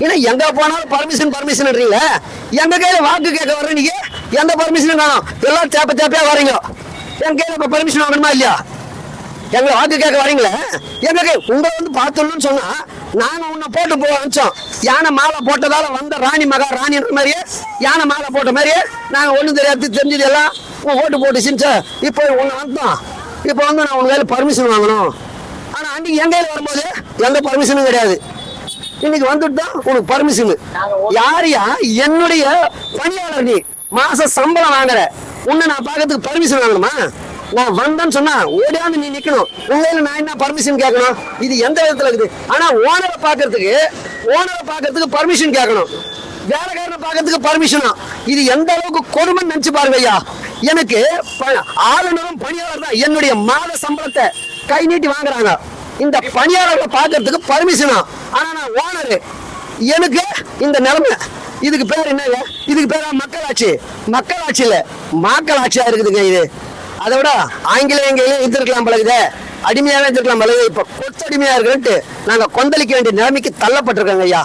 ஏன்னா எங்க போனாலும் பர்மிஷன்ன்றீங்களே, எங்க கையில வாக்கு கேட்க வர்ற நீங்க எந்த பர்மிஷனும் காணும், எல்லாம் தேப்பையா வரீங்க. என் கையில இப்ப பர்மிஷன் வாங்கணுமா இல்லையா? எங்களை வாக்கு கேட்க வரீங்களே, எங்க கை உங்களை வந்து பார்த்தோம்னு சொன்னா நாங்க உன்னை போட்டு போக அனுப்பிச்சோம். யானை மாலை போட்டதால வந்த ராணி ராணின்ற மாதிரியே, யானை மாலை போட்ட மாதிரியே நாங்க ஒண்ணும் தெரியாது தெரிஞ்சது எல்லாம் ஓட்டு போட்டு சிரிச்சா. இப்போ உன்னை வந்தோம், இப்போ வந்து நான் உங்க கையில பர்மிஷன் வாங்கணும். ஆனா அன்னைக்கு என் கையில வரும்போது எந்த பர்மிஷனும் கிடையாது. இன்னைக்கு வந்துட்டு தான் உனக்கு பர்மிஷன். யாரையா என்னுடைய பணியாளர், நீ மாச சம்பளம் வாங்குற, உன்னை நான் பார்க்கறதுக்கு பர்மிஷன் வாங்கணுமா? நான் வந்தேன்னு சொன்னா ஓடியாந்து நீ நிக்கணும். உண்மையில நான் என்ன பர்மிஷன் கேட்கணும்? இது எந்த விதத்துல இருக்குது? ஆனா ஓனரை பாக்குறதுக்கு பர்மிஷன் கேட்கணும், வேலைக்காரனை பாக்குறதுக்கு பர்மிஷனா? இது எந்த அளவுக்கு கொடுமைன்னு நினைச்சு பாருங்க ஐயா. எனக்கு ஆளுநரும் பணியாளர் தான் என்னுடைய மாத சம்பளத்தை கை நீட்டி வாங்குறாங்க. இந்த பணியாளர்களை பாக்குறதுக்கு பர்மிஷனா? ஆனா நான் ஓனரு, எனக்கு இந்த நிலைமை. இதுக்கு பேர் என்னங்க? இதுக்கு பேரா மக்களாட்சி? மக்களாட்சி இல்ல, மாக்களாட்சியா இருக்குதுங்க இது. அதை விட ஆங்கிலேயம் இருந்திருக்கலாம் பழகுதே, அடிமையாவே இருந்திருக்கலாம் பழகுது. இப்ப கொத்தடிமையா இருக்குன்ட்டு நாங்க கொந்தளிக்க வேண்டிய நிலைமைக்கு தள்ளப்பட்டிருக்கோங்க ஐயா.